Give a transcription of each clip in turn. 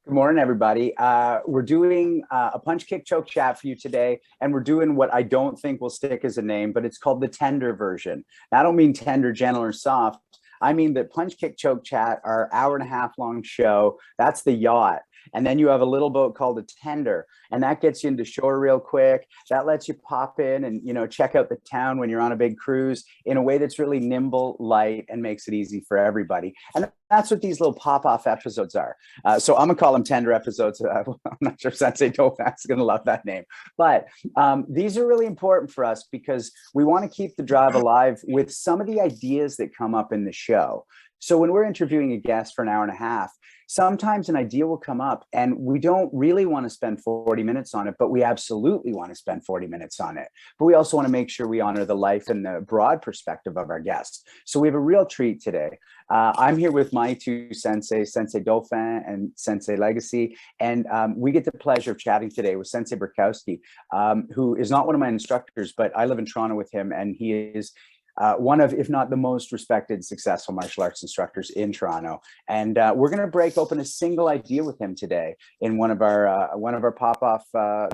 Good morning, everybody. We're doing a punch, kick, choke chat for you today, and we're doing what I don't think will stick as a name, but it's called the tender version. Now, I don't mean tender, gentle, or soft. I mean that punch, kick, choke chat, our hour-and-a-half long show, that's the yacht. And then you have a little boat called a tender, and that gets you into shore real quick. That lets you pop in and check out the town when you're on a big cruise in a way that's really nimble, light, and makes it easy for everybody. And that's what these little pop-off episodes are. So I'm gonna call them tender episodes. I'm not sure Sensei Dofan's gonna love that name, but these are really important for us because we want to keep the drive alive with some of the ideas that come up in the show. So when we're interviewing a guest for an hour and a half, sometimes an idea will come up and we don't really want to spend 40 minutes on it, but we absolutely want to spend 40 minutes on it. But we also want to make sure we honor the life and the broad perspective of our guests. So we have a real treat today. I'm here with my two senseis, Sensei Dauphin and Sensei Legacy, and we get the pleasure of chatting today with Sensei Borkowski, who is not one of my instructors, but I live in Toronto with him, and he is one of, if not the most respected, successful martial arts instructors in Toronto. And we're going to break open a single idea with him today in one of our pop-off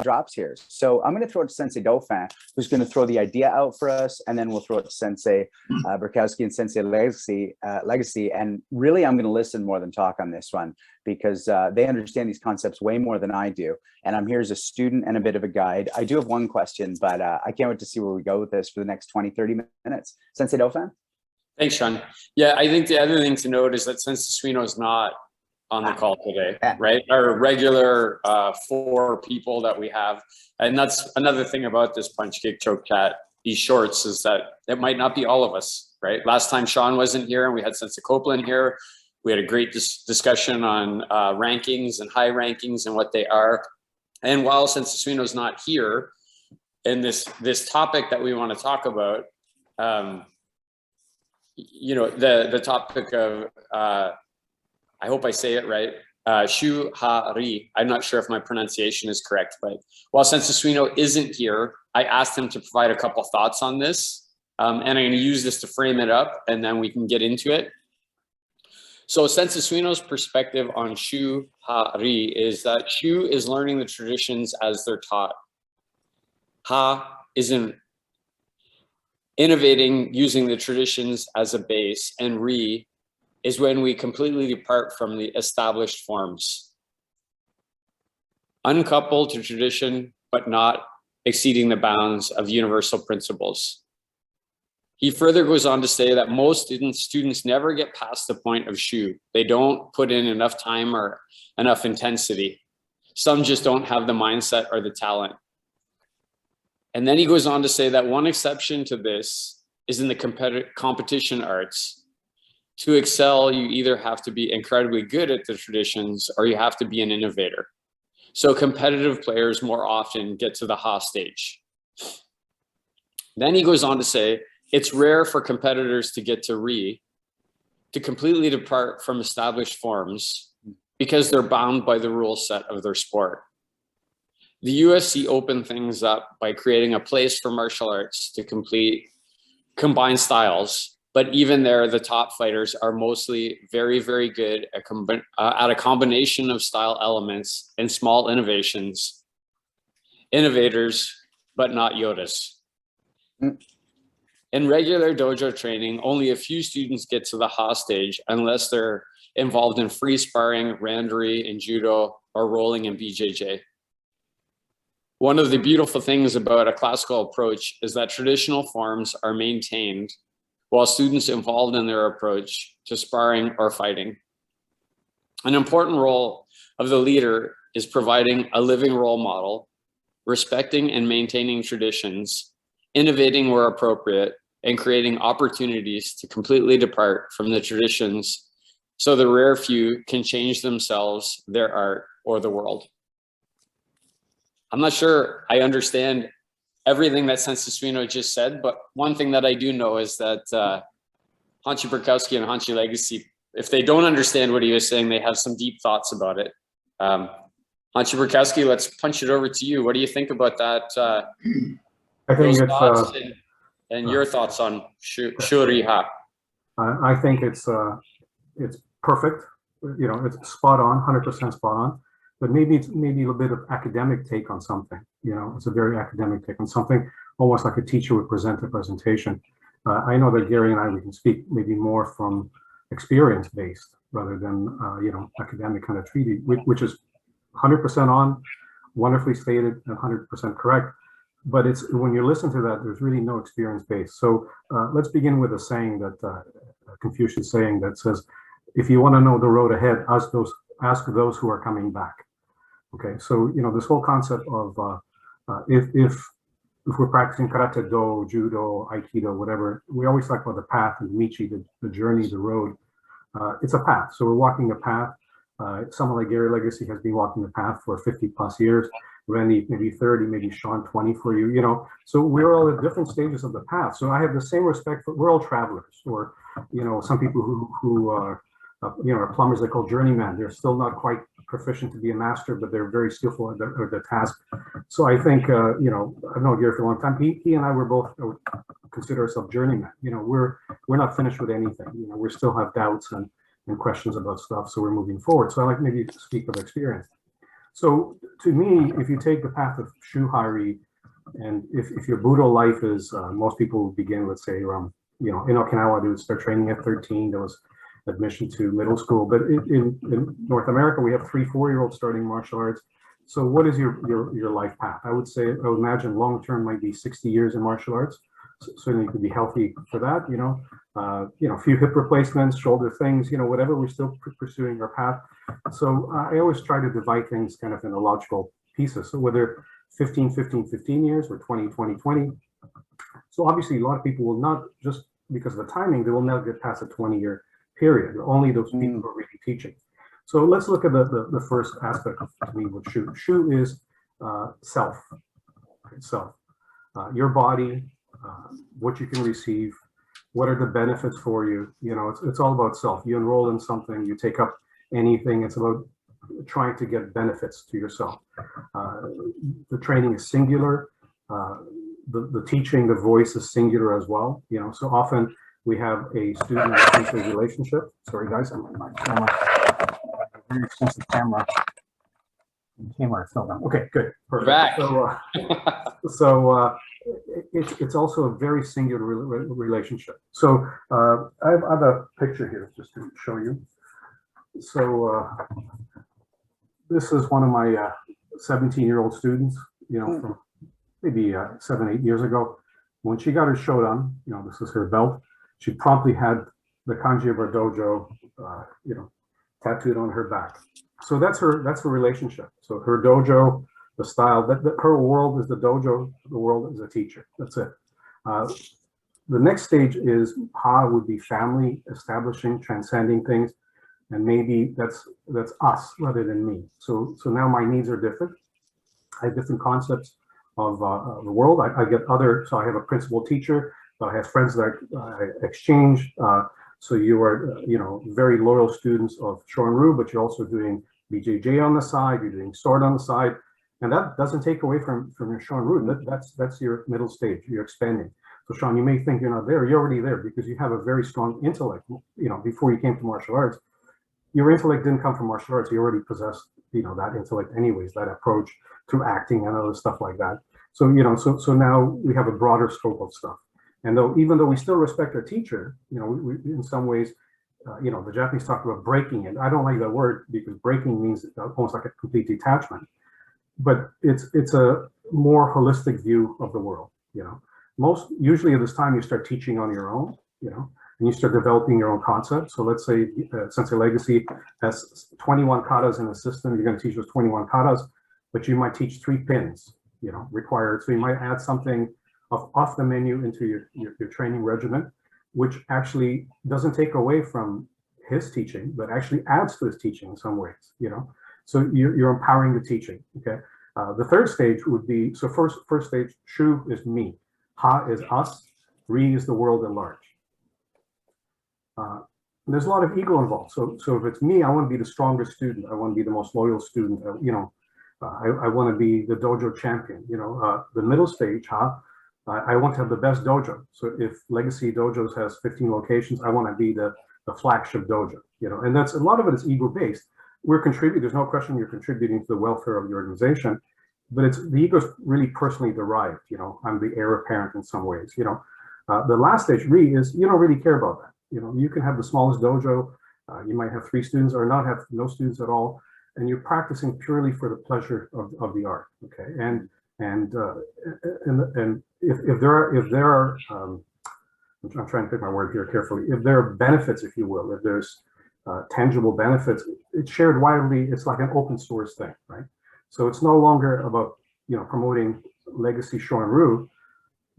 drops here. So I'm going to throw it to Sensei Dauphin, who's going to throw the idea out for us, and then we'll throw it to Sensei Borkowski and Sensei Legacy. And really, I'm going to listen more than talk on this one because they understand these concepts way more than I do. And I'm here as a student and a bit of a guide. I do have one question, but I can't wait to see where we go with this for the next 20, 30 minutes. Sensei Dauphin? Thanks, Sean. Yeah, I think the other thing to note is that Sensei Suino is not on the call today, right? Our regular 4 people that we have. And that's another thing about this punch, kick, choke chat, these shorts, is that it might not be all of us, right? Last time Sean wasn't here and we had Sensei Copeland here. We had a great discussion on rankings and high rankings and what they are. And while Sensei Suino is not here, in this topic that we want to talk about, the topic of, I hope I say it right, Shu-Ha-Ri. I'm not sure if my pronunciation is correct, but while Sensei Suino isn't here, I asked him to provide a couple thoughts on this. And I'm going to use this to frame it up, and then we can get into it. So Sensei Suino's perspective on Shu-Ha-Ri is that Shu is learning the traditions as they're taught. Ha is innovating using the traditions as a base, and Ri is when we completely depart from the established forms. Uncoupled to tradition, but not exceeding the bounds of universal principles. He further goes on to say that most students never get past the point of Shu. They don't put in enough time or enough intensity. Some just don't have the mindset or the talent. And then he goes on to say that one exception to this is in the competition arts. To excel, you either have to be incredibly good at the traditions or you have to be an innovator. So competitive players more often get to the Ha stage. Then he goes on to say, it's rare for competitors to get to Ri, to completely depart from established forms because they're bound by the rule set of their sport. The UFC opened things up by creating a place for martial arts to combine styles, but even there, the top fighters are mostly very, very good at a combination of style elements and small innovations. Innovators, but not Yodas. In regular dojo training, only a few students get to the Ha stage unless they're involved in free sparring, randori, and judo, or rolling in BJJ. One of the beautiful things about a classical approach is that traditional forms are maintained while students involved in their approach to sparring or fighting. An important role of the leader is providing a living role model, respecting and maintaining traditions, innovating where appropriate, and creating opportunities to completely depart from the traditions so the rare few can change themselves, their art, or the world. I'm not sure I understand everything that Sensei Suino just said, but one thing that I do know is that Hanshi Borkowski and Hanshi Legacy, if they don't understand what he was saying, they have some deep thoughts about it. Hanshi Borkowski, let's punch it over to you. What do you think about that? I think it's and your thoughts on Shu-Ha-Ri. I think it's perfect. it's spot on, 100% spot on, but maybe it's maybe a little bit of academic take on something. It's a very academic take on something, almost like a teacher would present a presentation. I know that Gary and I, we can speak maybe more from experience-based rather than, academic kind of treaty, which is 100% on, wonderfully stated, and 100% correct. But it's when you listen to that, there's really no experience base. So let's begin with a saying that Confucius saying that says, if you want to know the road ahead, ask those who are coming back. Okay, so this whole concept of if we're practicing karate do, judo, aikido, whatever, we always talk about the path and michi, the journey, the road. It's a path. So we're walking a path. Someone like Gary Legacy has been walking the path for 50 plus years. Randy, maybe 30, maybe Sean, 20 for you, so we're all at different stages of the path. So I have the same respect for, we're all travelers, or, some people who are, are plumbers, they call journeyman. They're still not quite proficient to be a master, but they're very skillful at their task. So I think, I've known Gary for a long time. He and I were both, consider ourselves journeymen. We're not finished with anything. We still have doubts and questions about stuff. So we're moving forward. So I like maybe to speak of experience. So to me, if you take the path of Shu-Ha-Ri, and if your Budo life is, most people begin with, say, in Okinawa, they would start training at 13. There was admission to middle school. But in North America, we have 3-4-year-olds starting martial arts. So what is your life path? I would imagine long-term might be 60 years in martial arts. So certainly you could be healthy for that, a few hip replacements, shoulder things, whatever, we're still pursuing our path. So I always try to divide things kind of in logical pieces. So whether 15 years or 20. So obviously a lot of people will not, just because of the timing, they will never get past a 20-year period. Only those people who are really teaching. So let's look at the first aspect to me with Shu. Shu is self. Self. Your body, what you can receive, what are the benefits for you? It's all about self. You enroll in something, you take up anything. It's about trying to get benefits to yourself. The training is singular. The teaching, the voice is singular as well. So often we have a student-teacher relationship. Sorry, guys, I'm my camera. Very expensive camera. Camera fell down. Okay, good. Perfect. Back. So it's also a very singular relationship. So I have a picture here just to show you. So this is one of my 17-year-old students, from maybe 7-8 years ago. When she got her shodan, this is her belt, she promptly had the kanji of her dojo, tattooed on her back. So that's her relationship. So her dojo, the style, her world is the dojo, the world is a teacher. That's it. The next stage is Ha would be family, establishing, transcending things, and maybe that's us rather than me. So now my needs are different. I have different concepts of the world. I get so I have a principal teacher, but I have friends that I exchange. So you are, very loyal students of Shorin-Ryu, but you're also doing BJJ on the side, you're doing sword on the side, and that doesn't take away from your Shorin-Ryu. That's your middle stage. You're expanding. So Sean, you may think you're not there. You're already there because you have a very strong intellect. Before you came to martial arts, your intellect didn't come from martial arts. You already possessed, that intellect anyways, that approach to acting and other stuff like that. So, so now we have a broader scope of stuff. And even though we still respect our teacher, we in some ways, the Japanese talk about breaking it. I don't like that word because breaking means almost like a complete detachment. But it's a more holistic view of the world. Usually at this time you start teaching on your own, and you start developing your own concepts. So let's say Sensei Legacy has 21 katas in the system. You're going to teach those 21 katas, but you might teach 3 pins, required. So you might add something off the menu into your training regimen, which actually doesn't take away from his teaching, but actually adds to his teaching in some ways, So you're empowering the teaching, okay? The third stage would be, so first stage, Shu is me, Ha is us, Ri is the world at large. There's a lot of ego involved. So if it's me, I want to be the strongest student. I want to be the most loyal student. I want to be the dojo champion. The middle stage, I want to have the best dojo. So if Legacy Dojos has 15 locations, I want to be the the flagship dojo, and that's a lot of it is ego-based. We're contributing, there's no question you're contributing to the welfare of the organization, but the ego is really personally derived. I'm the heir apparent in some ways. The last stage, Ri, is you don't really care about that. You can have the smallest dojo, you might have 3 students or not have no students at all, and you're practicing purely for the pleasure of the art. Okay, and if there are I'm trying to pick my word here carefully. If there are benefits, if you will, if there's tangible benefits, it's shared widely. It's like an open source thing, right? So it's no longer about promoting legacy Shu-Ha-Ri,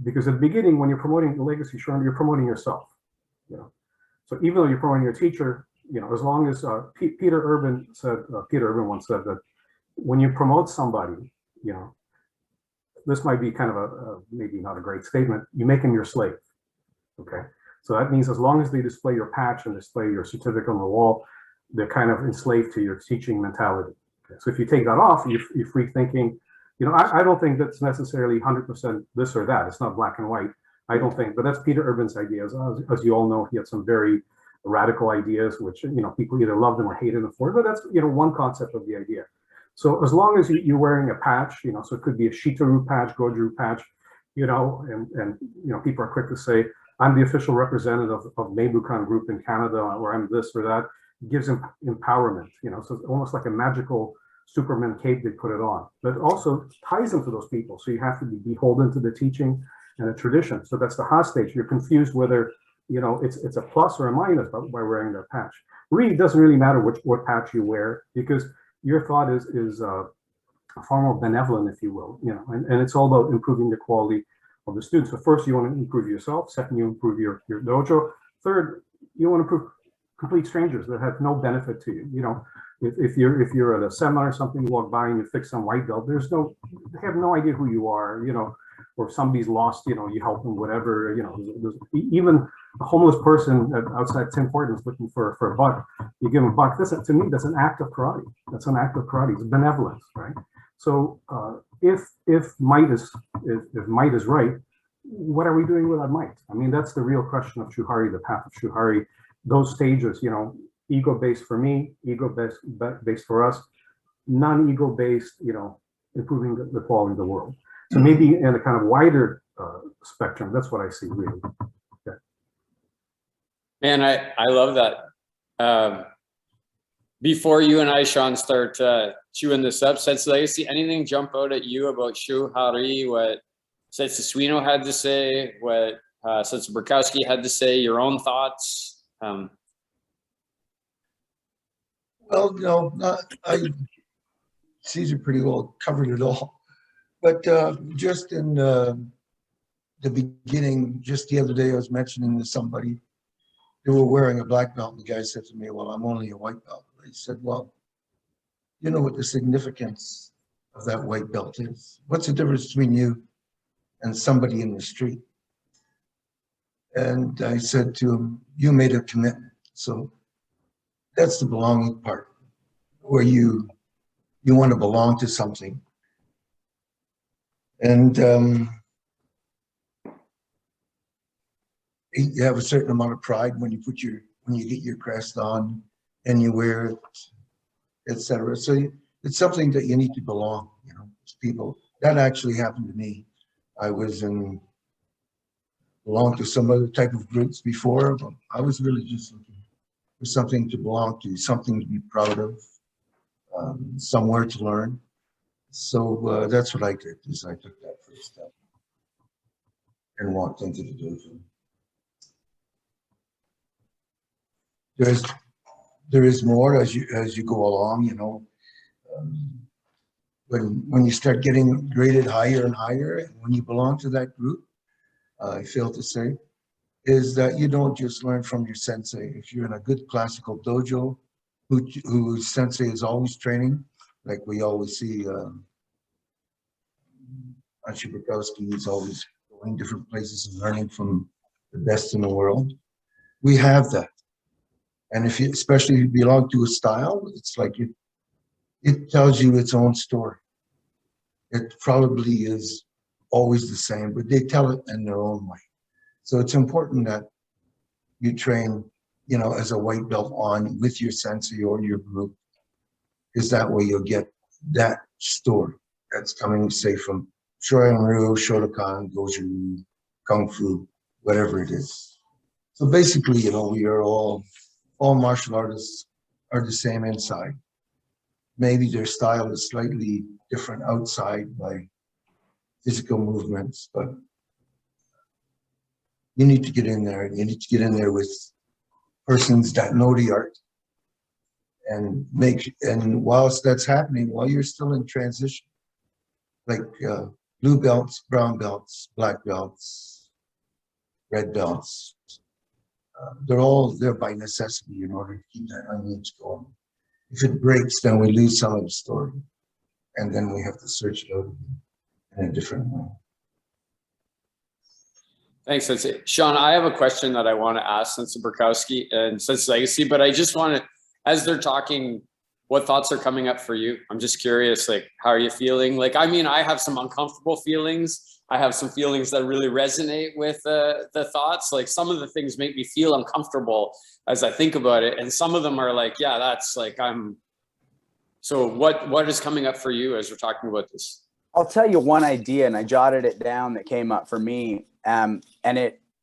because at the beginning, when you're promoting legacy Shu-Ha-Ri, you're promoting yourself. So even though you're promoting your teacher, as long as Peter Urban once said that when you promote somebody, this might be kind of a maybe not a great statement. You make him your slave. Okay, so that means as long as they display your patch and display your certificate on the wall, they're kind of enslaved to your teaching mentality. Okay? So if you take that off, you're free thinking. I don't think that's necessarily 100% this or that. It's not black and white. I don't think, but that's Peter Urban's ideas. As you all know, he had some very radical ideas, which people either loved them or hated him for. But that's one concept of the idea. So as long as you're wearing a patch, so it could be a Shitaru patch, Goju patch, and people are quick to say, I'm the official representative of Meibukan Group in Canada, or I'm this or that. It gives him empowerment, so it's almost like a magical Superman cape they put it on, but also ties them to those people. So you have to be beholden to the teaching and the tradition. So that's the hostage. You're confused whether, it's a plus or a minus by wearing that patch. Ri doesn't really matter what patch you wear, because your thought is far more benevolent, if you will, and it's all about improving the quality of the students. So first, you want to improve yourself. Second, you improve your dojo. Third, you want to improve complete strangers that have no benefit to you. If you're at a seminar or something, you walk by and you fix some white belt, they have no idea who you are, or if somebody's lost, you help them, whatever, even a homeless person outside Tim Hortons looking for a buck, you give them a buck. To me, that's an act of karate. That's an act of karate. It's benevolence, right? So if might is right, what are we doing with that might? I mean, that's the real question of Shu-Ha-Ri, the path of Shu-Ha-Ri. Those stages, ego-based for me, ego-based for us, non-ego-based, improving the quality of the world. So maybe in a kind of wider spectrum, that's what I see really. Yeah. Man, I love that. Before you and I, Sean, start chewing this up, Sensei Legacy, anything jump out at you about Shu-Ha-Ri, what Sensei Suino had to say, what Sensei Borkowski had to say, your own thoughts? Well, Cesar pretty well covered it all. But just in the beginning, just the other day, I was mentioning to somebody, they were wearing a black belt, and the guy said to me, well, I'm only a white belt. I said, well, you know what the significance of that white belt is? What's the difference between you and somebody in the street? And I said to him, you made a commitment. So that's the belonging part, where you want to belong to something. And you have a certain amount of pride when you get your crest on and you wear it, etc. So it's something that you need to belong, to people. That actually happened to me. I was belonged to some other type of groups before, but I was really just looking for something to belong to, something to be proud of, somewhere to learn. So that's what I did, is I took that first step and walked into the dojo. There is more as you go along, when you start getting graded higher and higher, and when you belong to that group, I fail to say, is that you don't just learn from your sensei. If you're in a good classical dojo, whose sensei is always training, like we always see, Hanshi Borkowski is always going different places and learning from the best in the world. We have that. And especially if you belong to a style, it's like it tells you its own story. It probably is always the same, but they tell it in their own way. So it's important that you train you know, as a white belt on with your sensei or your group, because that way you'll get that story that's coming, say, from Shorin-ryu, Shotokan, Goju, Kung Fu, whatever it is. So basically, you know, we are all martial artists are the same inside. Maybe their style is slightly different outside by physical movements, but you need to get in there, and you need to get in there with persons that know the art and whilst that's happening, while you're still in transition, like blue belts, brown belts, black belts, red belts, they're all there by necessity in order to keep that lineage going. If it breaks, then we lose some of the story, and then we have to search it out in a different way. Thanks, Sensei. Sean, I have a question that I want to ask Sensei Borkowski and Sensei Legacy, but I just want to, as they're talking, what thoughts are coming up for you? I'm just curious, like, how are you feeling? Like, I mean, I have some uncomfortable feelings. I have some feelings that really resonate with the thoughts. Like, some of the things make me feel uncomfortable as I think about it. And some of them are like, yeah, that's like, so what is coming up for you as we're talking about this? I'll tell you one idea, and I jotted it down, that came up for me. And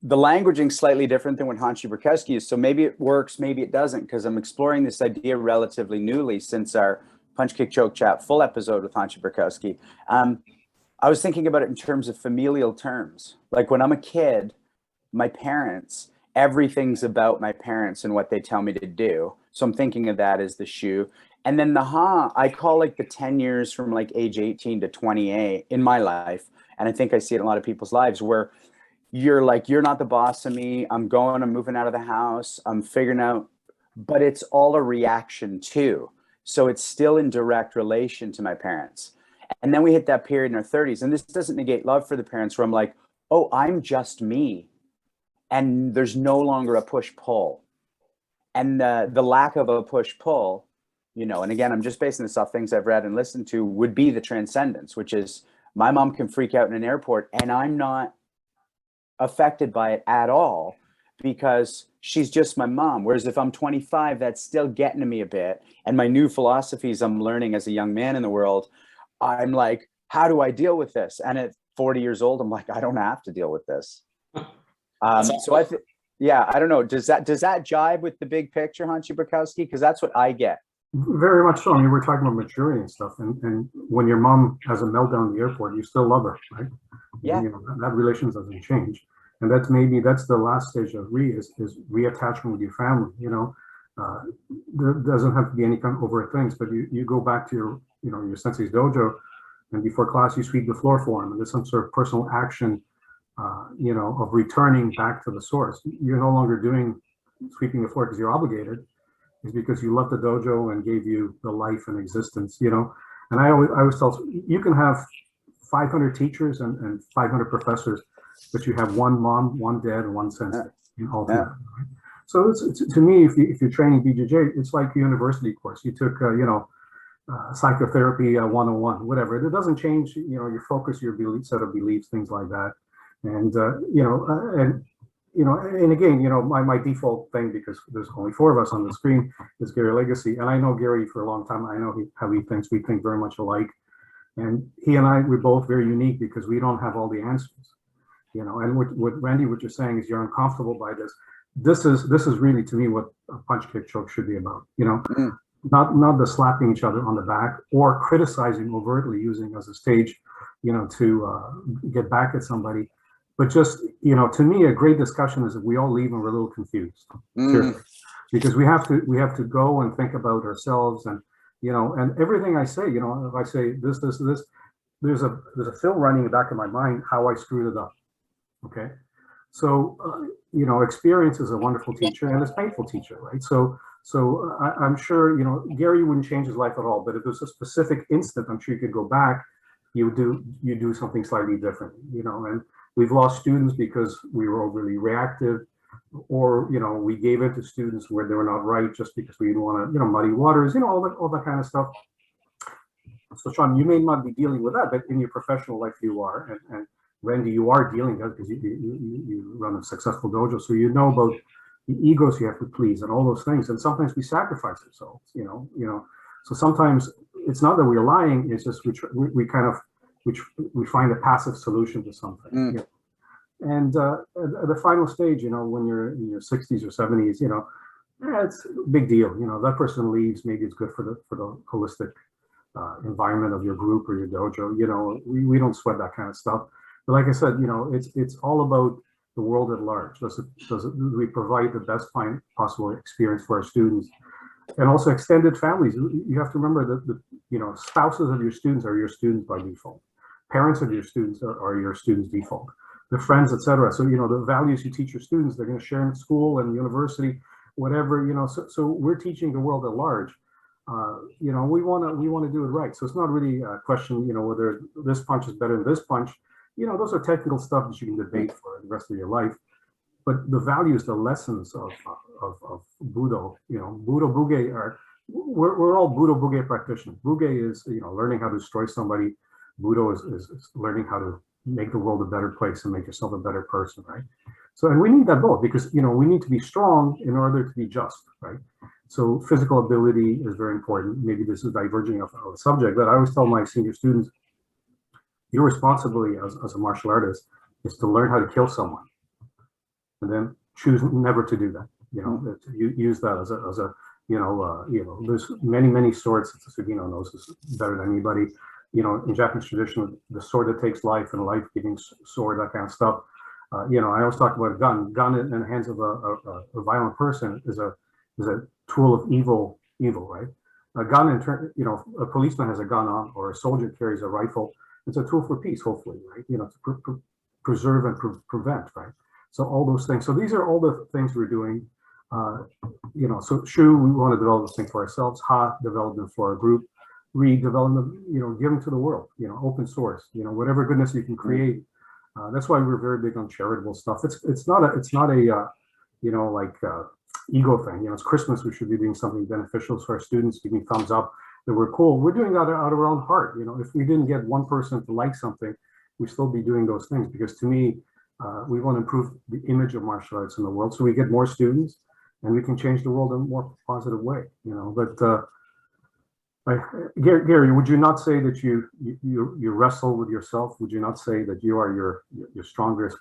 the languaging slightly different than what Hanshi Borkowski is. So maybe it works, maybe it doesn't, because I'm exploring this idea relatively newly since our Punch, Kick, Choke, Chat full episode with Hanshi Borkowski. I was thinking about it in terms of familial terms. Like when I'm a kid, my parents, everything's about my parents and what they tell me to do. So I'm thinking of that as the Shu. And then the Ha, I call like the 10 years from like age 18 to 28 in my life. And I think I see it in a lot of people's lives where you're like, you're not the boss of me. I'm moving out of the house. I'm figuring out, but it's all a reaction too. So it's still in direct relation to my parents. And then we hit that period in our 30s. And this doesn't negate love for the parents where I'm like, oh, I'm just me. And there's no longer a push-pull. And the lack of a push-pull, you know, and again, I'm just basing this off things I've read and listened to, would be the transcendence, which is my mom can freak out in an airport and I'm not affected by it at all because she's just my mom. Whereas if I'm 25, that's still getting to me a bit. And my new philosophies I'm learning as a young man in the world, I'm like, how do I deal with this? And at 40 years old, I'm like, I don't have to deal with this. So I think, yeah, I don't know. Does that jive with the big picture, Hanshi Borkowski? Because that's what I get. Very much so. I mean, we're talking about maturity and stuff. And when your mom has a meltdown in the airport, you still love her, right? Yeah. You know, that relation doesn't change. And that's the last stage of is reattachment with your family. You know, there doesn't have to be any kind of overt things, but you go back to your sensei's dojo, and before class you sweep the floor for him, and there's some sort of personal action, of returning back to the source. You're no longer doing sweeping the floor because you're obligated. It's because you left the dojo and gave you the life and existence. You know, and I always tell you can have 500 teachers and 500 professors, but you have one mom, one dad, and one sensei. All together, right? So it's to me, if you're training BJJ, it's like a university course. You took psychotherapy 101, whatever. It doesn't change, your focus, your belief, set of beliefs, things like that. And and again, my default thing, because there's only 4 of us on the screen, is Gary Legacy, and I know Gary for a long time. I know how he thinks. We think very much alike, and he and I, we're both very unique because we don't have all the answers. And what Randy, what you're saying is you're uncomfortable by this. This is really, to me, what a punch, kick, choke should be about. Not the slapping each other on the back or criticizing overtly, using as a stage, to get back at somebody. But just, to me, a great discussion is if we all leave and we're a little confused, because we have to go and think about ourselves, and and everything I say, if I say this, there's a film running in the back of my mind how I screwed it up. Okay, so experience is a wonderful teacher and it's a painful teacher, right? So I'm sure Gary wouldn't change his life at all, but if there's a specific instant, I'm sure you could go back, you do something slightly different, and we've lost students because we were overly reactive, or we gave in to students where they were not right just because we didn't want to muddy waters, all that kind of stuff. So Sean, you may not be dealing with that, but in your professional life you are, and Randy, you are dealing with it because you run a successful dojo, so about the egos you have to please, and all those things. And sometimes we sacrifice ourselves, So sometimes it's not that we're lying; it's just we find a passive solution to something. Mm. And at the final stage, when you're in your 60s or 70s, it's a big deal. That person leaves, maybe it's good for the holistic environment of your group or your dojo. We don't sweat that kind of stuff. But like I said, it's all about the world at large. Does we provide the best possible experience for our students, and also extended families? You have to remember that the spouses of your students are your students by default. Parents of your students are your students' default. Their friends, etc. So the values you teach your students, they're going to share in school and university, whatever. So we're teaching the world at large. We want to do it right. So it's not really a question, whether this punch is better than this punch. Those are technical stuff that you can debate for the rest of your life. But the values, the lessons of Budo, Budo Buge we're all Budo Buge practitioners. Buge is learning how to destroy somebody. Budo is learning how to make the world a better place and make yourself a better person, right? So, and we need that both, because we need to be strong in order to be just, right? So physical ability is very important. Maybe this is diverging of the subject, but I always tell my senior students, your responsibility as a martial artist is to learn how to kill someone, and then choose never to do that. You use that as a there's many swords that Sugino knows is better than anybody. In Japanese tradition, the sword that takes life and a life-giving sword, that kind of stuff. I always talk about a gun. Gun in the hands of a violent person is a tool of evil, right? A gun, a policeman has a gun on, or a soldier carries a rifle. It's a tool for peace, hopefully, right? To preserve and prevent, right? So all those things. So these are all the things we're doing. So Shu, we want to develop this thing for ourselves. Ha, development for our group. Ri, development, give them to the world. Open source. Whatever goodness you can create. That's why we're very big on charitable stuff. It's not a ego thing. It's Christmas. We should be doing something beneficial for our students, giving thumbs up that we're cool. We're doing that out of our own heart. If we didn't get one person to like something, we'd still be doing those things, because to me, we want to improve the image of martial arts in the world, so we get more students and we can change the world in a more positive way. But Gary, would you not say that you wrestle with yourself? Would you not say that you are your strongest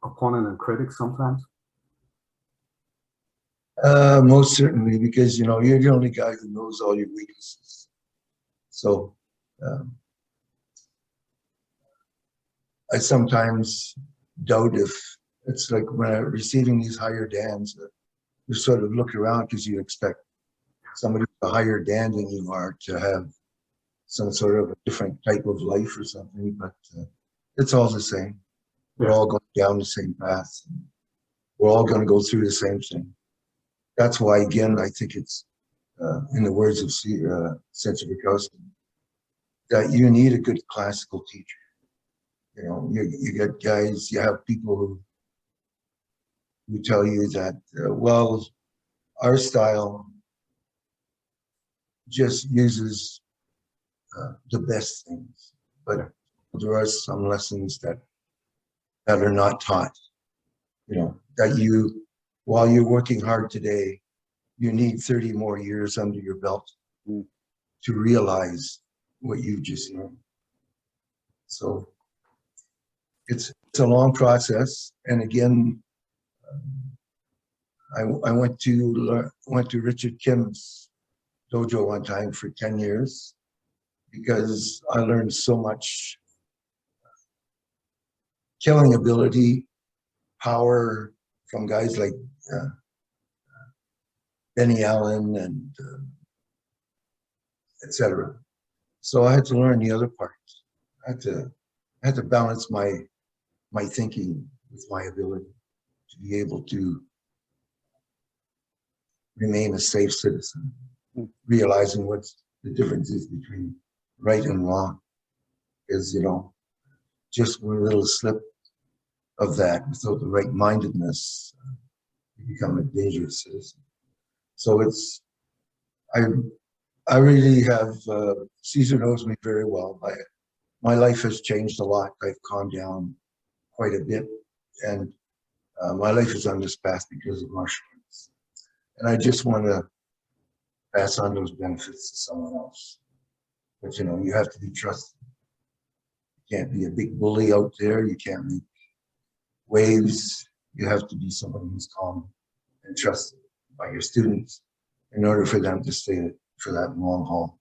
opponent and critic sometimes? Most certainly, because you're the only guy who knows all your weaknesses. So I sometimes doubt if it's like when I'm receiving these higher dans, you sort of look around because you expect somebody with a higher dan than you are to have some sort of a different type of life or something, but it's all the same. We're all going down the same path. We're all going to go through the same thing. That's why, again, I think it's, in the words of Cezar Borkowski, that you need a good classical teacher. You get guys, you have people who tell you that, well, our style just uses the best things, but there are some lessons that are not taught. That while you're working hard today, you need 30 more years under your belt to realize what you've just learned. So it's a long process. And again, I went to Richard Kim's dojo one time for 10 years because I learned so much killing ability, power from guys like Benny Allen and etc. So I had to learn the other part. I had to balance my thinking with my ability to be able to remain a safe citizen, realizing what the difference is between right and wrong. Because just one little slip of that without the right mindedness, you become a dangerous citizen. So I really have, Cezar knows me very well. My life has changed a lot. I've calmed down quite a bit, and my life is on this path because of martial arts. And I just want to pass on those benefits to someone else. But you know, you have to be trusted. You can't be a big bully out there. You can't make waves. You have to be somebody who's calm and trusted by your students in order for them to stay for that long haul.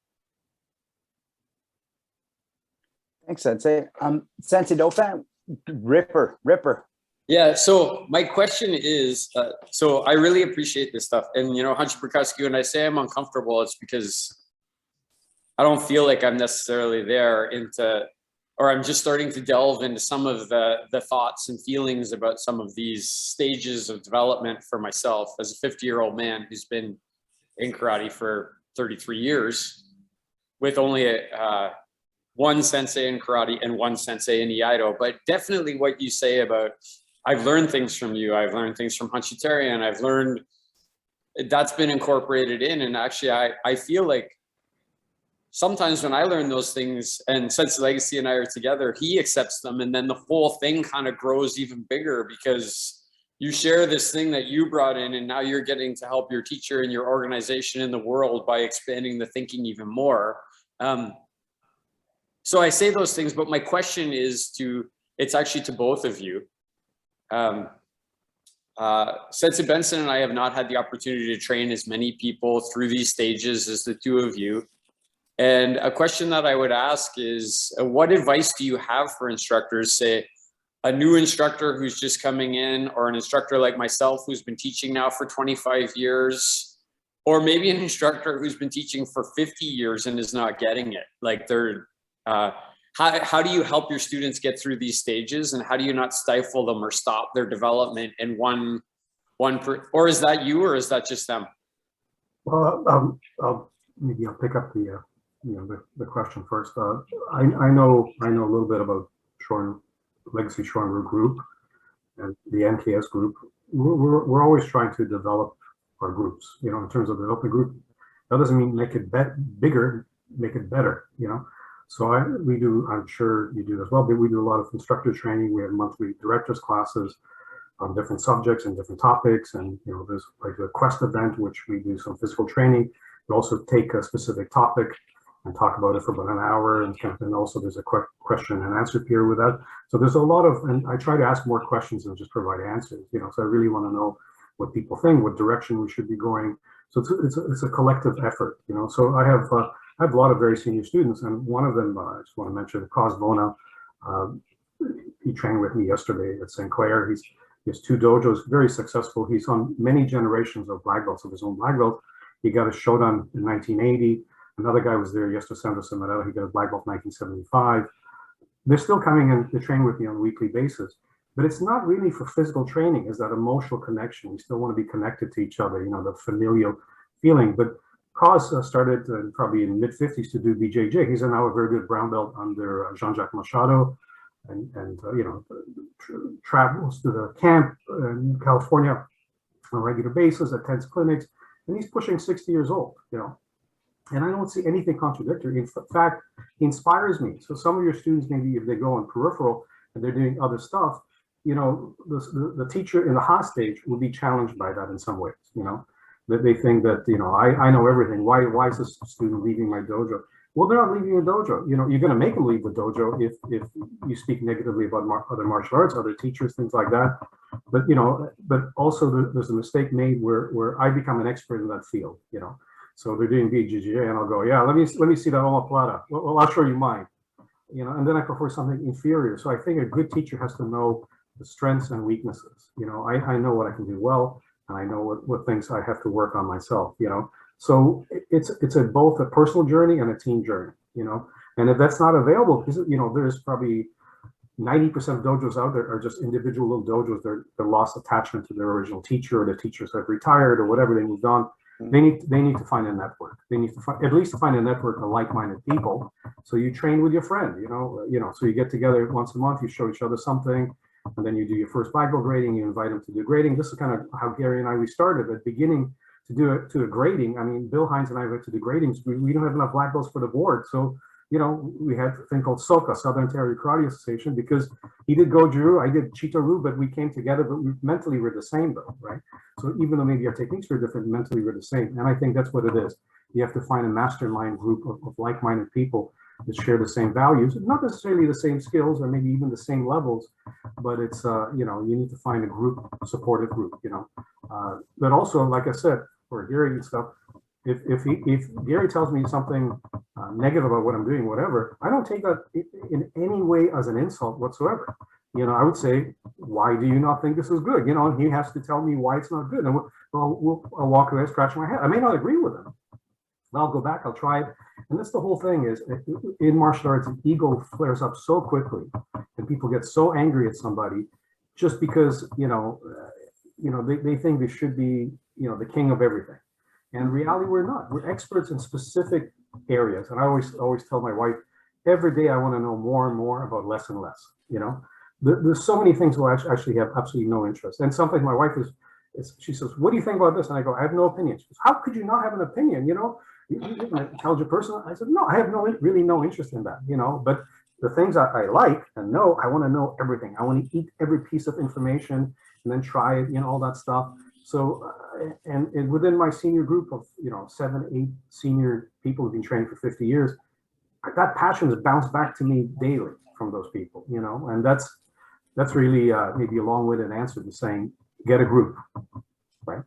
Thanks, Sensei. Sensei Dauphin, Ripper. Yeah, so my question is, so I really appreciate this stuff. And, you know, Hanshi Borkowski, when I say I'm uncomfortable, it's because I don't feel like I'm necessarily there or I'm just starting to delve into some of the thoughts and feelings about some of these stages of development for myself as a 50-year-old man who's been in karate for 33 years with only one sensei in karate and one sensei in Iaido. But definitely what you say about, I've learned things from you, I've learned things from Hanshi Terry, and I've learned that's been incorporated in. And actually, I feel like sometimes when I learn those things and Sensei Legacy and I are together, he accepts them. And then the whole thing kind of grows even bigger because you share this thing that you brought in, and now you're getting to help your teacher and your organization in the world by expanding the thinking even more. So I say those things, but my question is it's actually to both of you. Sensei Benson and I have not had the opportunity to train as many people through these stages as the two of you. And a question that I would ask is, what advice do you have for instructors, say a new instructor who's just coming in, or an instructor like myself who's been teaching now for 25 years, or maybe an instructor who's been teaching for 50 years and is not getting it? Like how do you help your students get through these stages, and how do you not stifle them or stop their development in or is that you, or is that just them? Well, maybe I'll pick up the question first. I know a little bit about Legacy ShuHaRi group and the NKS group. We're always trying to develop our groups, you know, in terms of developing group. That doesn't mean make it bigger, make it better, you know. So we do, I'm sure you do as well, but we do a lot of instructor training. We have monthly directors classes on different subjects and different topics. And, you know, there's like a Quest event, which we do some physical training. We also take a specific topic and talk about it for about an hour. And also there's a question and answer period with that. So there's a lot of, and I try to ask more questions than just provide answers, you know, so I really want to know what people think, what direction we should be going. So it's a collective effort, you know. So I have a lot of very senior students, and one of them, I just want to mention, Cos Bona. He trained with me yesterday at St. Clair. He has 2 dojos, very successful. He's on many generations of black belts of his own black belt. He got a Shodan in 1980. Another guy was there, Yesto Santos Semerera. He got a black belt in 1975. They're still coming in to train with me on a weekly basis. But it's not really for physical training, is that emotional connection. We still want to be connected to each other, you know, the familial feeling. But Cos started probably in mid-50s to do BJJ. He's now a very good brown belt under Jean-Jacques Machado, and you know, travels to the camp in California on a regular basis, attends clinics, and he's pushing 60 years old, you know. And I don't see anything contradictory. In fact, he inspires me. So some of your students, maybe if they go on peripheral and they're doing other stuff, you know, the teacher in the hot stage will be challenged by that in some ways, you know. That they think that, you know, I know everything. Why is this student leaving my dojo? Well, they're not leaving the dojo. You know, you're going to make them leave the dojo if you speak negatively about other martial arts, other teachers, things like that. But, you know, but also there's a mistake made where I become an expert in that field, you know. So they're doing BJJ and I'll go, yeah, let me see that omoplata. Well, I'll show you mine, you know, and then I prefer something inferior. So I think a good teacher has to know the strengths and weaknesses. You know, I know what I can do well, and I know what things I have to work on myself, you know. So it's both a personal journey and a team journey, you know. And if that's not available, because, you know, there's probably 90% of dojos out there are just individual little dojos. They're lost attachment to their original teacher, or the teachers have retired or whatever, they moved on. They need to find a network. They need to at least find a network of like-minded people. So you train with your friend, you know. So you get together once a month, you show each other something, and then you do your first black belt grading. You invite them to do grading. This is kind of how Gary and I started at the beginning to do a grading. I mean, Bill Hines and I went to do gradings. We don't have enough black belts for the board, so you know, we had a thing called SOCA, Southern Ontario Karate Association, because he did Goju, I did Chito-Ru, but we came together, but we mentally were the same though, right? So even though maybe our techniques were different, mentally we're the same. And I think that's what it is. You have to find a mastermind group of like-minded people that share the same values, not necessarily the same skills or maybe even the same levels, but it's, you know, you need to find a group, a supportive group, you know. But also, like I said, for Gary and stuff, if Gary tells me something negative about what I'm doing, whatever, I don't take that in any way as an insult whatsoever. You know, I would say, why do you not think this is good? You know, and he has to tell me why it's not good. And I'll walk away scratching my head. I may not agree with him. I'll go back, I'll try it. And that's the whole thing is, in martial arts, ego flares up so quickly and people get so angry at somebody just because, you know, they think they should be, you know, the king of everything. And in reality, we're not. We're experts in specific areas. And I always tell my wife, every day I want to know more and more about less and less, you know. There's so many things where I actually have absolutely no interest. And something my wife she says, what do you think about this? And I go, I have no opinion. She goes, how could you not have an opinion, you know? You're an intelligent person. I said, no, I have really no interest in that, you know, but the things I like and know, I want to know everything. I want to eat every piece of information and then try it, you know, all that stuff. So, and within my senior group of, you know, 7, 8 senior people who've been training for 50 years, that passion has bounced back to me daily from those people, you know, and that's really maybe a long-winded answer to saying, get a group, right?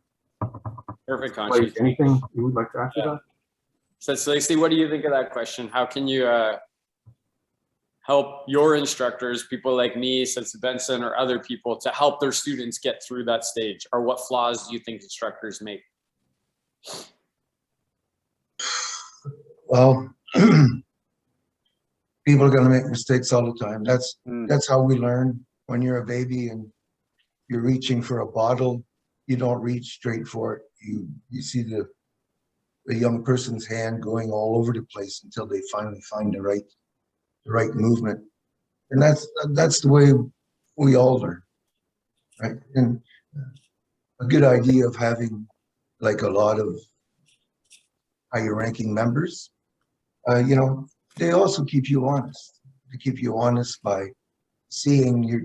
Perfect, Hanshi. Anything you would like to add to that? So Stacey, what do you think of that question? How can you help your instructors, people like me, since Benson, or other people, to help their students get through that stage? Or what flaws do you think instructors make? Well, people are going to make mistakes all the time. That's how we learn. When you're a baby and you're reaching for a bottle, you don't reach straight for it. You see the young person's hand going all over the place until they finally find the right movement. And that's the way we all learn, right? And a good idea of having like a lot of higher ranking members, you know, they also keep you honest. They keep you honest by seeing your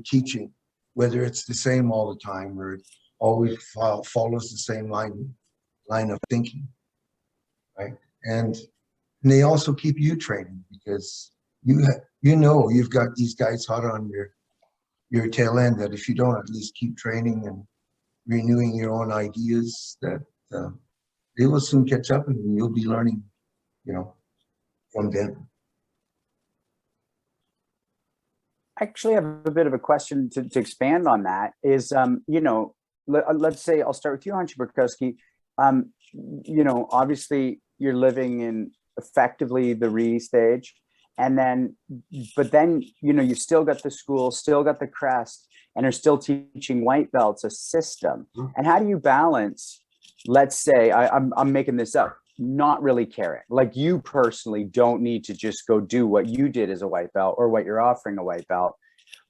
teaching, whether it's the same all the time or it always follows the same line of thinking. Right, and they also keep you training because you know you've got these guys hot on your tail end, that if you don't at least keep training and renewing your own ideas, that they will soon catch up and you'll be learning, you know, from them. I actually have a bit of a question to expand on that is, you know, let's say I'll start with you, Hanshi Borkowski. You know, obviously you're living in effectively the Ri stage, and then, but then, you know, you've still got the school, still got the crest, and are still teaching white belts, a system. And how do you balance, let's say, I'm making this up, not really caring, like you personally don't need to just go do what you did as a white belt or what you're offering a white belt,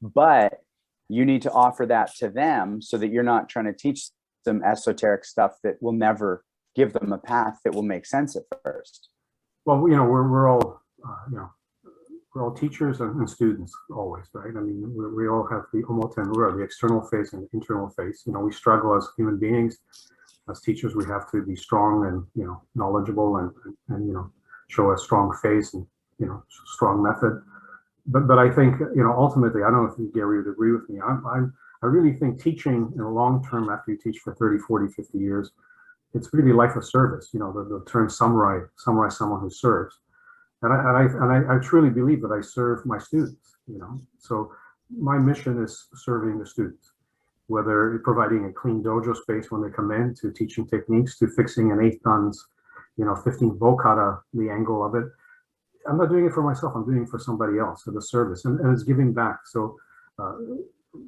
but you need to offer that to them so that you're not trying to teach them esoteric stuff that will never give them a path that will make sense at first. Well, you know, we're all, you know, we're all teachers and students always, right? I mean, we all have the the external face and the internal face. You know, we struggle as human beings. As teachers, we have to be strong and, you know, knowledgeable and you know, show a strong face and, you know, strong method. But I think, you know, ultimately, I don't know if Gary would agree with me. I really think teaching in a long term, after you teach for 30, 40, 50 years, it's really life of service. You know, the term samurai, someone who serves. And I truly believe that I serve my students, you know. So my mission is serving the students, whether providing a clean dojo space when they come in, to teaching techniques, to fixing an 8th guns, you know, 15th bokata, the angle of it. I'm not doing it for myself, I'm doing it for somebody else, for the service, and it's giving back. So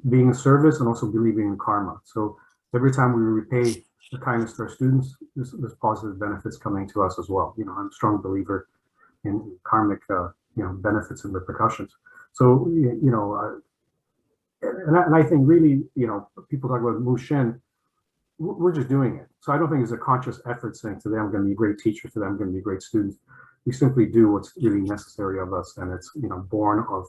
being a service and also believing in karma. So every time we repay the kindness to our students, there's positive benefits coming to us as well. You know, I'm a strong believer in karmic, you know, benefits and repercussions. So, you know, and I think really, you know, people talk about Mushin, we're just doing it. So I don't think it's a conscious effort saying today I'm going to be a great teacher, today I'm going to be great students. We simply do what's really necessary of us, and it's, you know, born of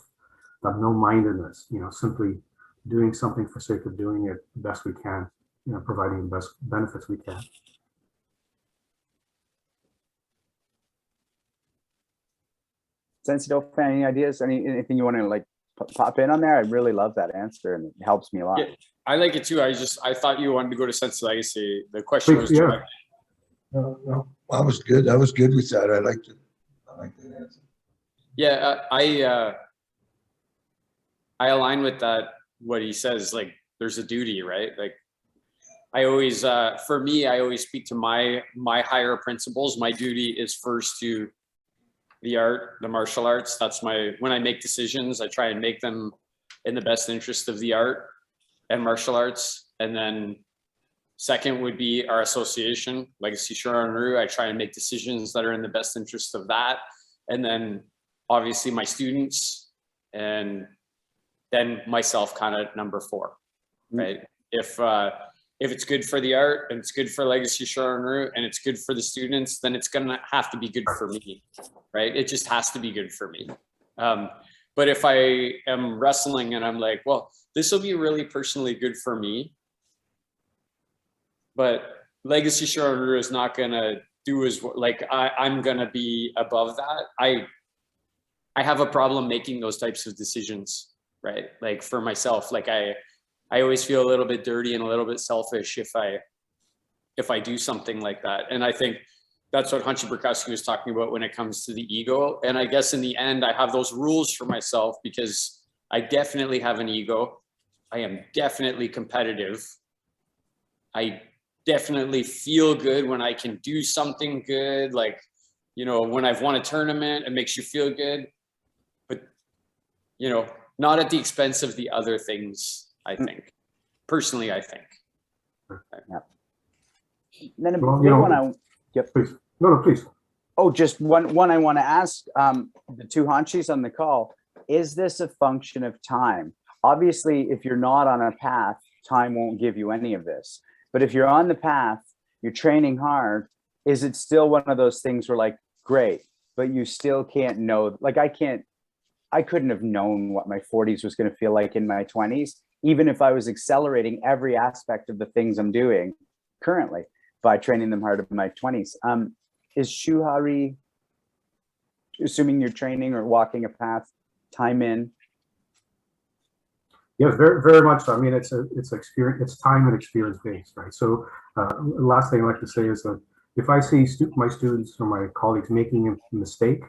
no-mindedness, you know, simply doing something for sake of doing it the best we can, you know, providing the best benefits we can. Sensitive, any ideas? Anything you want to like pop in on there? I really love that answer, and it helps me a lot. Yeah, I like it too. I thought you wanted to go to sense of legacy. The question was, Yeah. No, I was good. I was good with that. I liked it. I liked that answer. yeah, I align with that. What he says, like, there's a duty, right? Like, I always, for me, I always speak to my higher principles. My duty is first to the art, the martial arts. That's when I make decisions, I try and make them in the best interest of the art and martial arts. And then second would be our association, Legacy Shu-Ha-Ri. I try and make decisions that are in the best interest of that. And then obviously my students, and then myself, kind of number 4, right? If it's good for the art and it's good for Legacy Shu-Ha-Ri and it's good for the students, then it's gonna have to be good for me, right? It just has to be good for me. But if I am wrestling and I'm like, well, this will be really personally good for me, but Legacy Shu-Ha-Ri is not gonna do as like I'm gonna be above that. I have a problem making those types of decisions, right? Like for myself, like I always feel a little bit dirty and a little bit selfish if I do something like that. And I think that's what Hanshi Borkowski was talking about when it comes to the ego. And I guess in the end, I have those rules for myself because I definitely have an ego. I am definitely competitive. I definitely feel good when I can do something good. Like, you know, when I've won a tournament, it makes you feel good, but, you know, not at the expense of the other things, I think. Personally, I think. Yeah. Then a Well, big you know, one. Yep. Please. No, please. Oh, just one I want to ask the two Hanshis on the call. Is this a function of time? Obviously, if you're not on a path, time won't give you any of this. But if you're on the path, you're training hard, is it still one of those things where like, great, but you still can't know, like I couldn't have known what my 40s was going to feel like in my 20s, even if I was accelerating every aspect of the things I'm doing currently by training them hard in my 20s. Is Shu-Ha-Ri, assuming you're training or walking a path, time in? Yes, very, very much so. I mean, it's experience, it's time and experience based, right? So, last thing I like to say is that if I see my students or my colleagues making a mistake,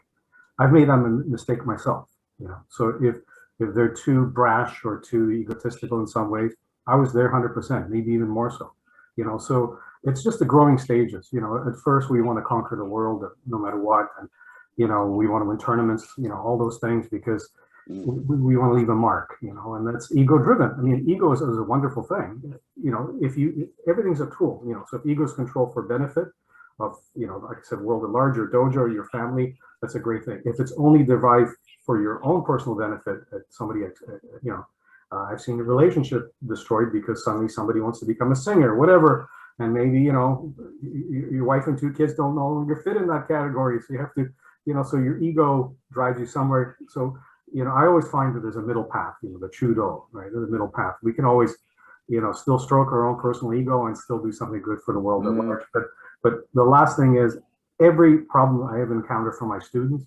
I've made that mistake myself. You know, so if they're too brash or too egotistical in some ways, I was there 100%, maybe even more so. You know, so it's just the growing stages. You know, at first we want to conquer the world no matter what, and you know, we want to win tournaments. You know, all those things because we want to leave a mark. You know, and that's ego driven. I mean, ego is a wonderful thing. You know, everything's a tool. You know, so if ego is controlled for benefit of, you know, like I said, world at large, your dojo, or your family, that's a great thing. If it's only derived for your own personal benefit, somebody, you know, I've seen a relationship destroyed because suddenly somebody wants to become a singer, whatever, and maybe, you know, your wife and 2 kids don't no longer fit in that category, so you have to, you know, so your ego drives you somewhere. So, you know, I always find that there's a middle path, you know, the Chudo, right? The middle path. We can always, you know, still stroke our own personal ego and still do something good for the world at large. But the last thing is, every problem I have encountered from my students,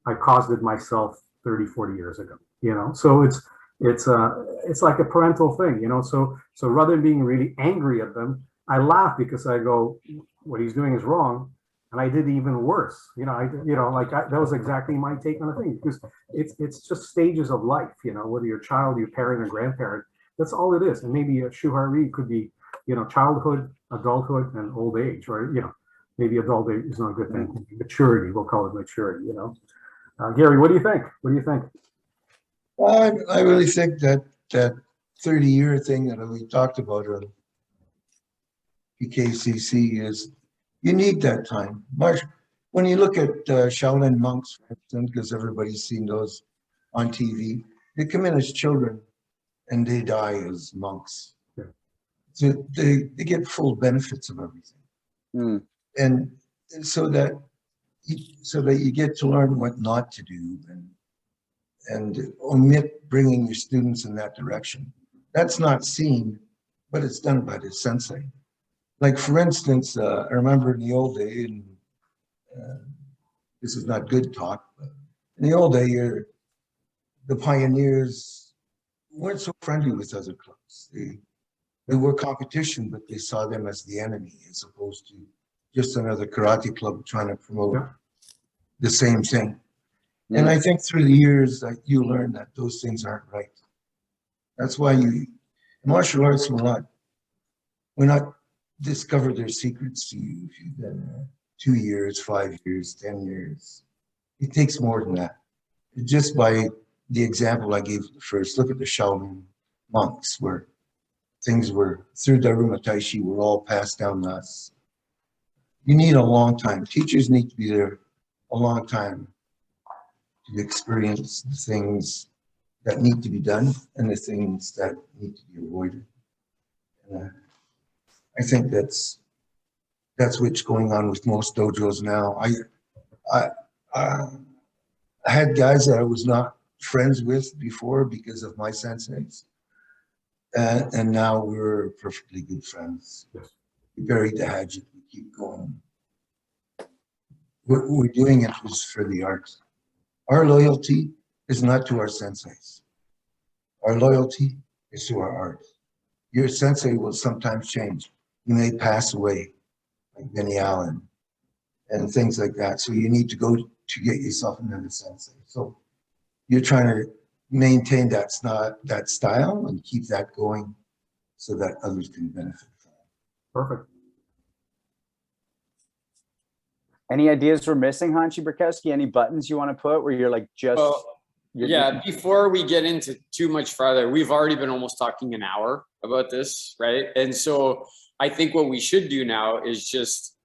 I caused it myself 30, 40 years ago, you know? So it's like a parental thing, you know? So rather than being really angry at them, I laugh because I go, what he's doing is wrong. And I did even worse, you know, that was exactly my take on the thing, because it's just stages of life, you know, whether you're a child, your parent, or grandparent, that's all it is. And maybe a Shu-Ha-Ri could be, you know, childhood, adulthood, and old age, or, you know, maybe adult age is not a good thing. Maturity, we'll call it maturity, you know. Gary, what do you think? What do you think? Well, I really think that 30-year thing that we talked about on PKCC is you need that time. When you look at Shaolin monks, for instance, because everybody's seen those on TV, they come in as children and they die as monks. Yeah. So they get full benefits of everything. And so that so that you get to learn what not to do and omit bringing your students in that direction. That's not seen, but it's done by the sensei. Like for instance, I remember in the old day, and this is not good talk, but in the old day, the pioneers weren't so friendly with other clubs. They were competition, but they saw them as the enemy as opposed to just another karate club trying to promote the same thing. And I think through the years that you learn that those things aren't right. That's why martial arts will not discover their secrets to you if you've been 2 years, 5 years, 10 years. It takes more than that. Just by the example I gave first, look at the Shaolin monks where things were through Daruma Taishi were all passed down to us. You need a long time. Teachers need to be there a long time to experience the things that need to be done and the things that need to be avoided. And, I think that's what's going on with most dojos now. I had guys that I was not friends with before because of my senseis, and now we're perfectly good friends. We buried the hatchet. We keep going. What we're doing it is for the art. Our loyalty is not to our senseis. Our loyalty is to our art. Your sensei will sometimes change. You may pass away, like Benny Allen, and things like that. So you need to go to get yourself another sensei. So you're trying to maintain that style and keep that going so that others can benefit from it. Perfect. Any ideas we're missing, Hanshi Borkowski? Any buttons you want to put where you're like just... Well, yeah, before we get into too much farther, we've already been almost talking an hour about this, right? And so I think what we should do now is just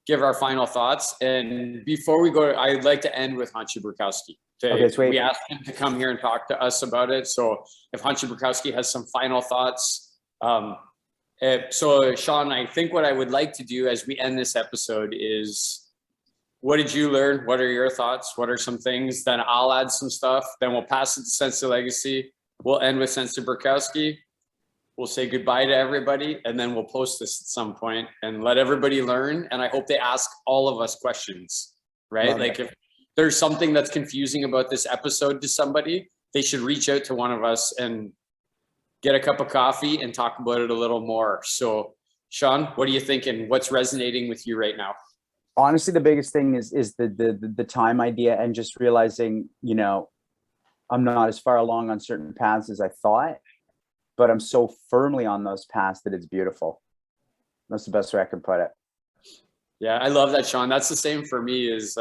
give our final thoughts. And before we go, I'd like to end with Hanshi Borkowski. Okay, sweet. We asked him to come here and talk to us about it. So if Hanshi Borkowski has some final thoughts. So Sean, I think what I would like to do as we end this episode is, what did you learn? What are your thoughts? What are some things? Then I'll add some stuff. Then we'll pass it to Sensei Legacy. We'll end with Sensei Borkowski. We'll say goodbye to everybody, and then we'll post this at some point and let everybody learn. And I hope they ask all of us questions, right? Love like it. if there's something that's confusing about this episode to somebody, they should reach out to one of us and get a cup of coffee and talk about it a little more. So Sean, what are you thinking? What's resonating with you right now? Honestly, the biggest thing is the time idea, and just realizing, you know, I'm not as far along on certain paths as I thought, but I'm so firmly on those paths that it's beautiful. That's the best way I can put it. Yeah, I love that, Sean. That's the same for me. Is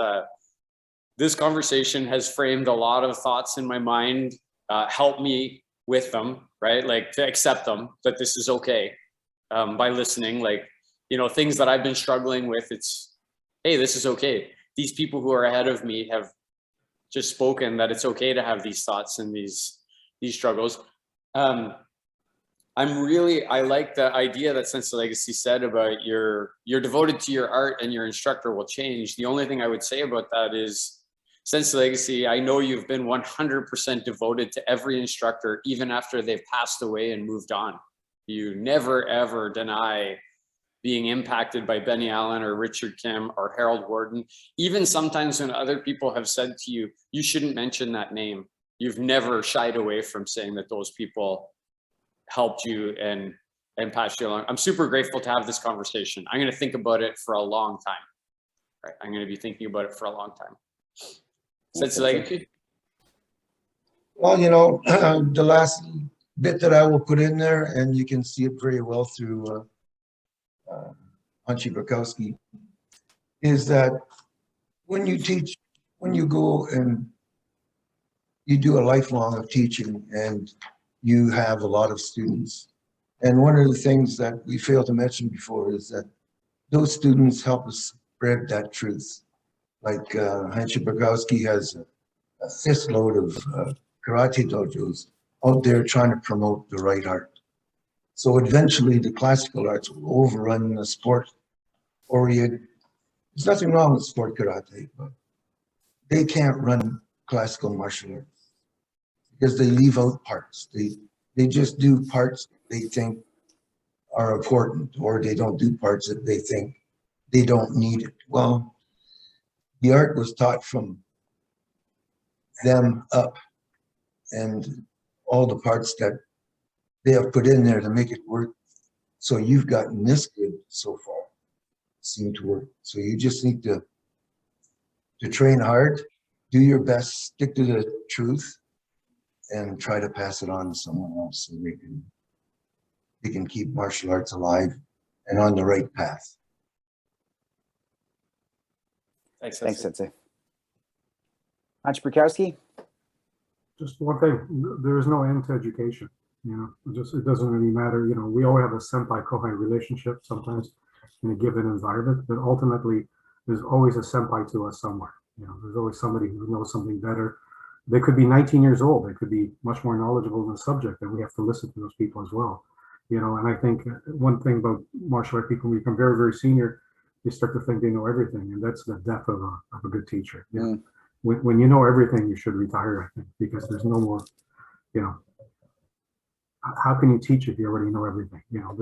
this conversation has framed a lot of thoughts in my mind, helped me with them, right? Like to accept them, that this is okay, by listening, like, you know, things that I've been struggling with. It's, hey, this is okay. These people who are ahead of me have just spoken that it's okay to have these thoughts and these struggles. I like the idea that Sensei Legacy said about you're devoted to your art and your instructor will change. The only thing I would say about that is, Sensei Legacy, I know you've been 100% devoted to every instructor, even after they've passed away and moved on. You never, ever deny being impacted by Benny Allen or Richard Kim or Harold Warden. Even sometimes when other people have said to you, you shouldn't mention that name, you've never shied away from saying that those people helped you and passed you along. I'm super grateful to have this conversation. I'm going to think about it for a long time. Right? I'm going to be thinking about it for a long time. Sensei Legacy? Well, you know, the last bit that I will put in there, and you can see it very well through Hanshi Borkowski, is that when you teach, when you go and you do a lifelong of teaching and you have a lot of students, and one of the things that we failed to mention before is that those students help us spread that truth. Like Hanshi Borkowski has a fifth load of karate dojos out there trying to promote the right art. So eventually the classical arts will overrun the sport-oriented there's nothing wrong with sport karate, but they can't run classical martial arts because they leave out parts. They just do parts they think are important, or they don't do parts that they think they don't need it. Well, the art was taught from them up, and all the parts that they have put in there to make it work. So you've gotten this good so far, seem to work. So you just need to train hard, do your best, stick to the truth, and try to pass it on to someone else so they can keep martial arts alive and on the right path. Thanks, Thanks, Sensei. Hanshi Borkowski? Just one thing, there is no end to education. You know, it doesn't really matter. You know, we all have a senpai-kohai relationship sometimes in a given environment, but ultimately there's always a senpai to us somewhere. You know, there's always somebody who knows something better. They could be 19 years old. They could be much more knowledgeable in the subject, and we have to listen to those people as well. You know, and I think one thing about martial art people, when you become very, very senior, you start to think they know everything, and that's the death of a good teacher. You know? When you know everything, you should retire, I think, because there's no more, you know, how can you teach if you already know everything? You know,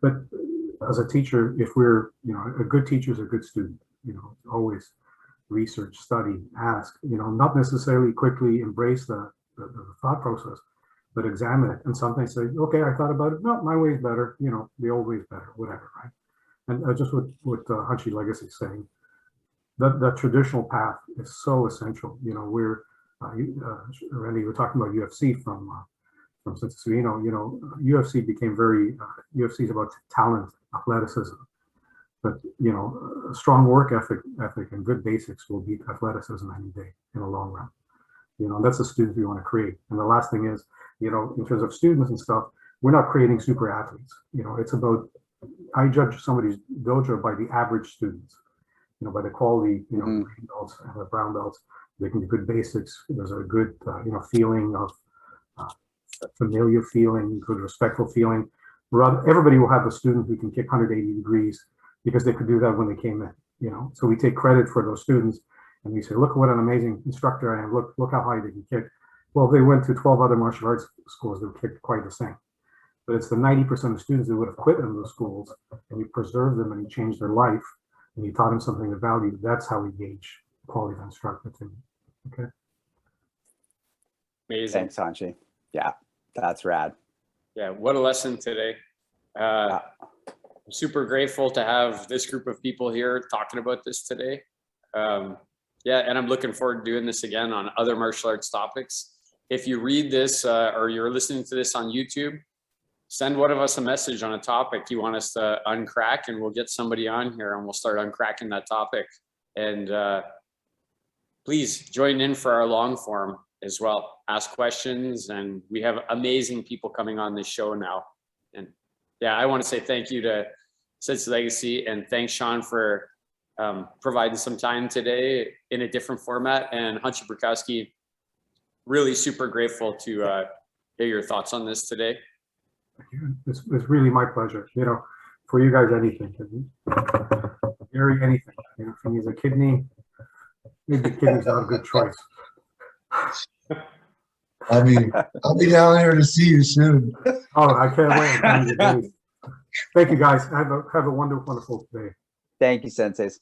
but as a teacher, if we're, you know, a good teacher is a good student, you know, always research, study, ask, you know, not necessarily quickly embrace the thought process, but examine it. And sometimes say, okay, I thought about it. No, my way is better, you know, the old way is better, whatever, right? And just what Hanshi Legacy is saying, that traditional path is so essential. You know, Randy, you were talking about UFC from Sensei Suino. You know, UFC became very, UFC is about talent, athleticism. But, you know, a strong work ethic and good basics will beat athleticism any day in the long run. You know, and that's the students we want to create. And the last thing is, you know, in terms of students and stuff, we're not creating super athletes. You know, it's about, I judge somebody's dojo by the average students, you know, by the quality, you know, green belts and the brown belts. They can do good basics. There's a good, you know, feeling of familiar feeling, good respectful feeling. Everybody will have a student who can kick 180 degrees because they could do that when they came in, you know. So we take credit for those students and we say, look what an amazing instructor I am. Look how high they can kick. Well, if they went to 12 other martial arts schools, they would kick quite the same. But it's the 90% of students that would have quit in those schools, and you preserve them and you change their life and you taught them something of value. That's how we gauge the quality of instructor to me. Okay. Amazing. Thanks, Hanshi. Yeah, that's rad. Yeah, what a lesson today. I'm super grateful to have this group of people here talking about this today. Yeah, and I'm looking forward to doing this again on other martial arts topics. If you read this or you're listening to this on YouTube, send one of us a message on a topic you want us to uncrack, and we'll get somebody on here and we'll start uncracking that topic. And please join in for our long form as well. Ask questions, and we have amazing people coming on this show now. And yeah, I want to say thank you to Sensei Legacy, and thanks Sean for providing some time today in a different format. And Hanshi Borkowski, really super grateful to hear your thoughts on this today. It's really my pleasure. You know, for you guys, anything. Gary, anything. You know, if he needs a kidney, maybe the kidney's not a good choice. I'll be down there to see you soon. Oh, I can't wait. Thank you, guys. Have a wonderful day. Thank you, senseis.